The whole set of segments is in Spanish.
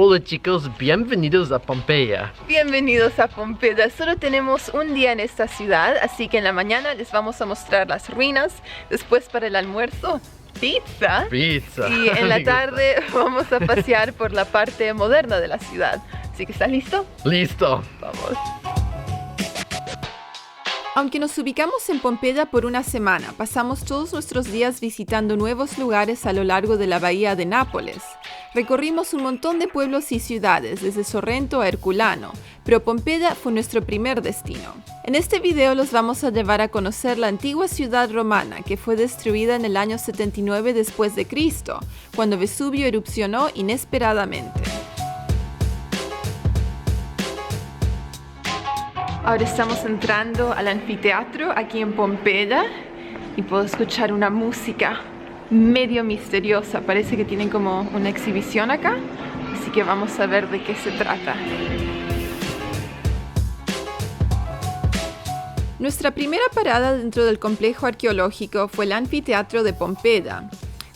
Hola chicos, bienvenidos a Pompeya. Bienvenidos a Pompeya. Solo tenemos un día en esta ciudad, así que en la mañana les vamos a mostrar las ruinas. Después para el almuerzo, pizza. Pizza. Y en la tarde vamos a pasear por la parte moderna de la ciudad. Así que ¿estás listo? Listo. Vamos. Aunque nos ubicamos en Pompeya por una semana, pasamos todos nuestros días visitando nuevos lugares a lo largo de la bahía de Nápoles. Recorrimos un montón de pueblos y ciudades, desde Sorrento a Herculano, pero Pompeya fue nuestro primer destino. En este video los vamos a llevar a conocer la antigua ciudad romana que fue destruida en el año 79 después de Cristo, cuando Vesubio erupcionó inesperadamente. Ahora estamos entrando al anfiteatro aquí en Pompeya y puedo escuchar una música medio misteriosa. Parece que tienen como una exhibición acá, así que vamos a ver de qué se trata. Nuestra primera parada dentro del complejo arqueológico fue el anfiteatro de Pompeya.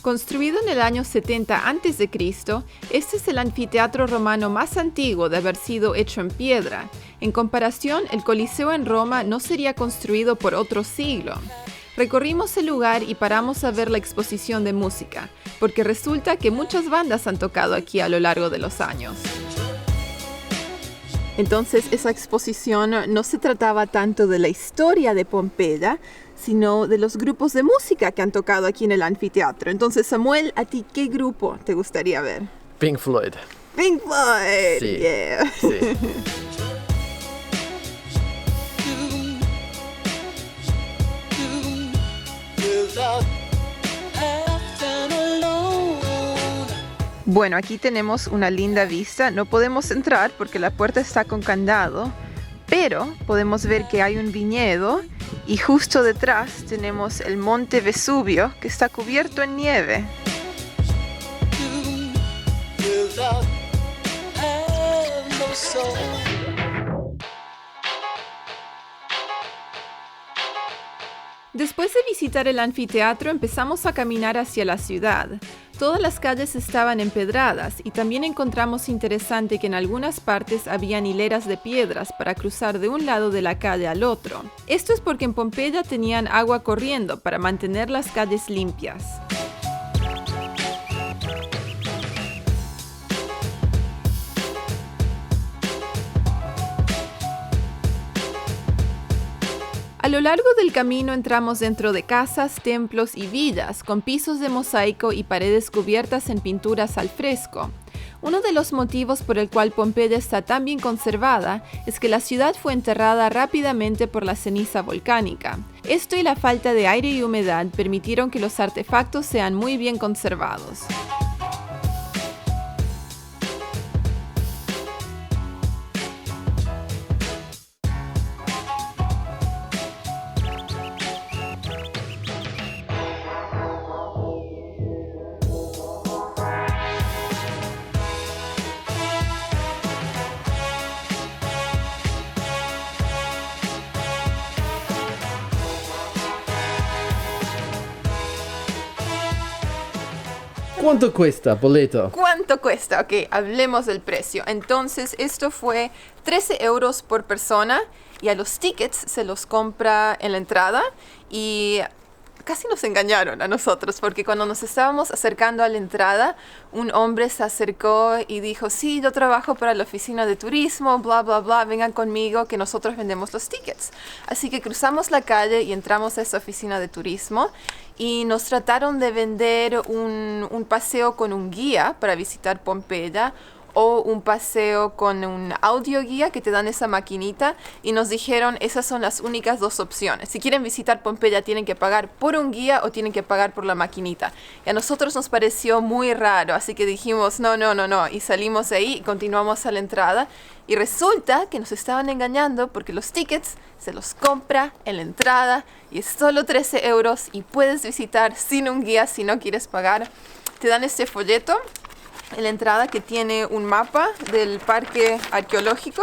Construido en el año 70 a.C., este es el anfiteatro romano más antiguo de haber sido hecho en piedra. En comparación, el Coliseo en Roma no sería construido por otro siglo. Recorrimos el lugar y paramos a ver la exposición de música, porque resulta que muchas bandas han tocado aquí a lo largo de los años. Entonces, esa exposición no se trataba tanto de la historia de Pompeya, sino de los grupos de música que han tocado aquí en el anfiteatro. Entonces, Samuel, ¿a ti qué grupo te gustaría ver? Pink Floyd. Pink Floyd, Sí. yeah. Sí. Bueno, aquí tenemos una linda vista. No podemos entrar porque la puerta está con candado, pero podemos ver que hay un viñedo y justo detrás tenemos el monte Vesubio que está cubierto en nieve. Después de visitar el anfiteatro, empezamos a caminar hacia la ciudad. Todas las calles estaban empedradas y también encontramos interesante que en algunas partes habían hileras de piedras para cruzar de un lado de la calle al otro. Esto es porque en Pompeya tenían agua corriendo para mantener las calles limpias. A lo largo del camino entramos dentro de casas, templos y villas con pisos de mosaico y paredes cubiertas en pinturas al fresco. Uno de los motivos por el cual Pompeya está tan bien conservada es que la ciudad fue enterrada rápidamente por la ceniza volcánica. Esto y la falta de aire y humedad permitieron que los artefactos sean muy bien conservados. ¿Cuánto cuesta, boleto? ¿Cuánto cuesta? Ok, hablemos del precio. Entonces, esto fue 13 euros por persona y a los tickets se los compra en la entrada y casi nos engañaron a nosotros porque cuando nos estábamos acercando a la entrada, un hombre se acercó y dijo, sí, yo trabajo para la oficina de turismo, bla, bla, bla, vengan conmigo que nosotros vendemos los tickets. Así que cruzamos la calle y entramos a esa oficina de turismo y nos trataron de vender un paseo con un guía para visitar Pompeya o un paseo con un audioguía que te dan esa maquinita y nos dijeron esas son las únicas dos opciones. Si quieren visitar Pompeya tienen que pagar por un guía o tienen que pagar por la maquinita. Y a nosotros nos pareció muy raro, así que dijimos no. Y salimos de ahí y continuamos a la entrada. Y resulta que nos estaban engañando porque los tickets se los compra en la entrada y es solo 13 euros y puedes visitar sin un guía si no quieres pagar. Te dan este folleto en la entrada que tiene un mapa del parque arqueológico.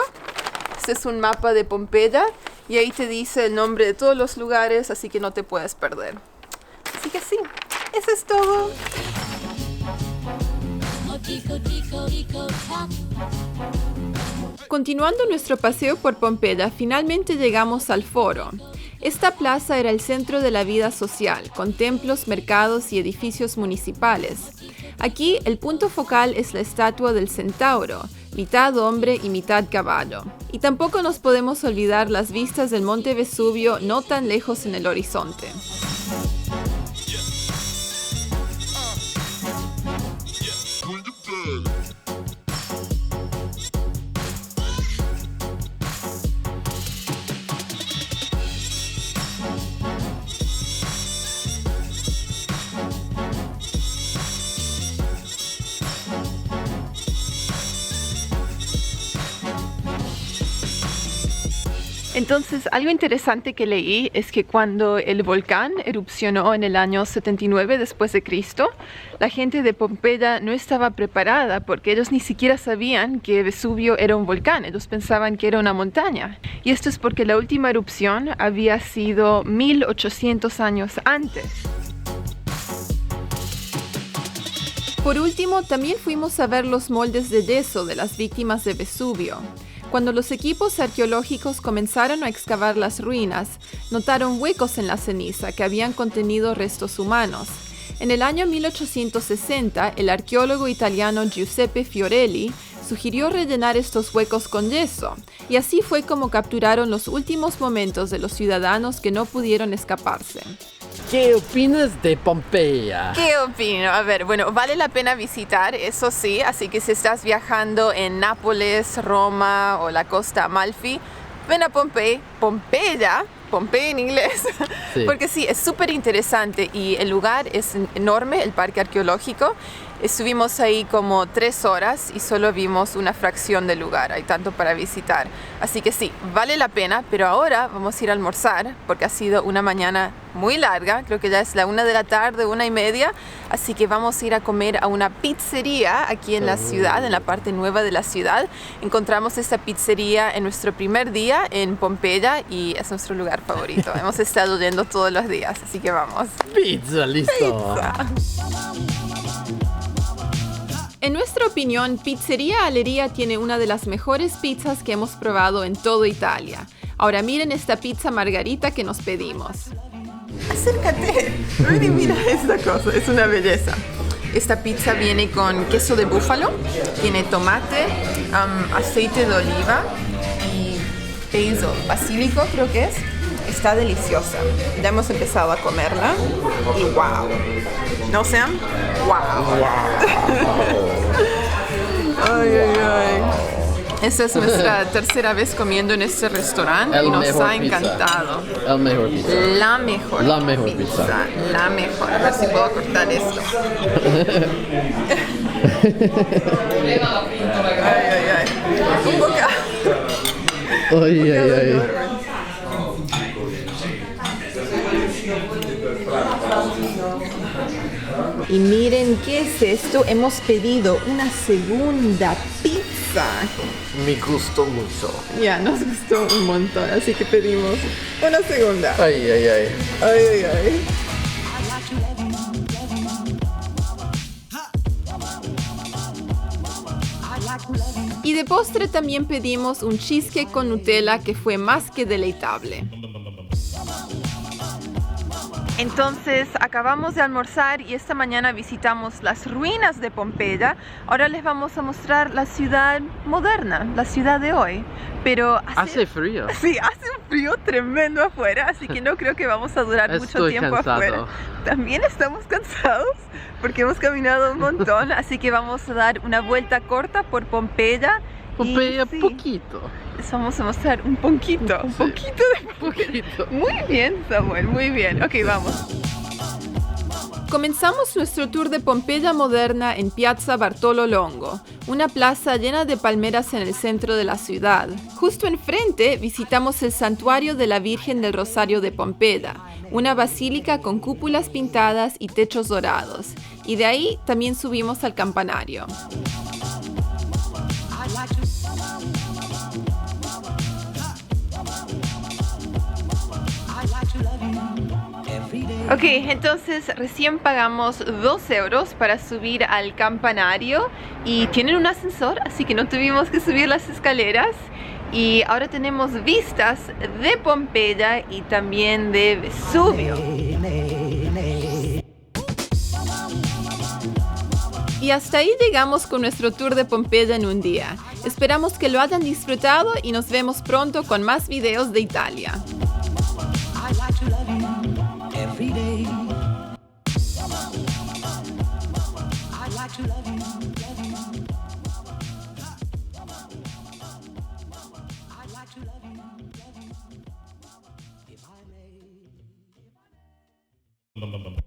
Este es un mapa de Pompeya y ahí te dice el nombre de todos los lugares, así que no te puedes perder. Así que sí, eso es todo. Continuando nuestro paseo por Pompeya, finalmente llegamos al Foro. Esta plaza era el centro de la vida social, con templos, mercados y edificios municipales. Aquí, el punto focal es la estatua del centauro, mitad hombre y mitad caballo. Y tampoco nos podemos olvidar las vistas del Monte Vesubio no tan lejos en el horizonte. Entonces, algo interesante que leí es que cuando el volcán erupcionó en el año 79 después de Cristo, la gente de Pompeya no estaba preparada porque ellos ni siquiera sabían que Vesubio era un volcán, ellos pensaban que era una montaña. Y esto es porque la última erupción había sido 1800 años antes. Por último, también fuimos a ver los moldes de yeso de las víctimas de Vesubio. Cuando los equipos arqueológicos comenzaron a excavar las ruinas, notaron huecos en la ceniza que habían contenido restos humanos. En el año 1860, el arqueólogo italiano Giuseppe Fiorelli sugirió rellenar estos huecos con yeso, y así fue como capturaron los últimos momentos de los ciudadanos que no pudieron escaparse. ¿Qué opinas de Pompeya? ¿Qué opino? A ver, bueno, vale la pena visitar, eso sí, así que si estás viajando en Nápoles, Roma o la costa Amalfi, ven a Pompeya, Pompeya en inglés, Sí. porque sí, es súper interesante y el lugar es enorme, el parque arqueológico. Estuvimos ahí como 3 horas y solo vimos una fracción del lugar, hay tanto para visitar. Así que sí, vale la pena, pero ahora vamos a ir a almorzar porque ha sido una mañana muy larga, creo que ya es la 1 de la tarde, 1:30, así que vamos a ir a comer a una pizzería aquí en la ciudad, en la parte nueva de la ciudad. Encontramos esta pizzería en nuestro primer día en Pompeya y es nuestro lugar favorito. Hemos estado yendo todos los días, así que vamos. Pizza, listo. En nuestra opinión, Pizzería Aleria tiene una de las mejores pizzas que hemos probado en toda Italia. Ahora miren esta pizza margarita que nos pedimos. Acércate, ven y mira esta cosa, es una belleza. Esta pizza viene con queso de búfalo, tiene tomate, aceite de oliva y basil, basílico creo que es. Está deliciosa. Ya hemos empezado a comerla y wow. ¿No, Sam? Wow. Ay, ay, ay. Esta es nuestra tercera vez comiendo en este restaurante y nos ha encantado. El mejor pizza. La mejor pizza. La mejor. A ver si puedo cortar esto. Ay, ay, ay. Un bocado. Ay, ay, ay. Y miren qué es esto. Hemos pedido una segunda pizza. Me gustó mucho. Ya, nos gustó un montón, así que pedimos una segunda. Ay, ay, ay. Ay, ay, ay. Y de postre también pedimos un cheesecake con Nutella que fue más que deleitable. Entonces acabamos de almorzar y esta mañana visitamos las ruinas de Pompeya. Ahora les vamos a mostrar la ciudad moderna, la ciudad de hoy. Pero Hace frío. Sí, hace un frío tremendo afuera, así que no creo que vamos a durar mucho Estoy tiempo cansado. afuera. También estamos cansados porque hemos caminado un montón, así que vamos a dar una vuelta corta por Pompeya. Pompeya, y sí, poquito. vamos a mostrar un poquito de Pompeya. Poquito. Muy bien, Samuel, muy bien. Ok, vamos. Comenzamos nuestro tour de Pompeya moderna en Piazza Bartolo Longo, una plaza llena de palmeras en el centro de la ciudad. Justo enfrente visitamos el Santuario de la Virgen del Rosario de Pompeya, una basílica con cúpulas pintadas y techos dorados. Y de ahí también subimos al campanario. Ok, entonces recién pagamos 2 euros para subir al campanario y tienen un ascensor, así que no tuvimos que subir las escaleras. Y ahora tenemos vistas de Pompeya y también de Vesubio. Y hasta ahí llegamos con nuestro tour de Pompeya en un día. Esperamos que lo hayan disfrutado y nos vemos pronto con más videos de Italia. I like to love you every day. I like to love you, love you. I like to love you, love you. If I may.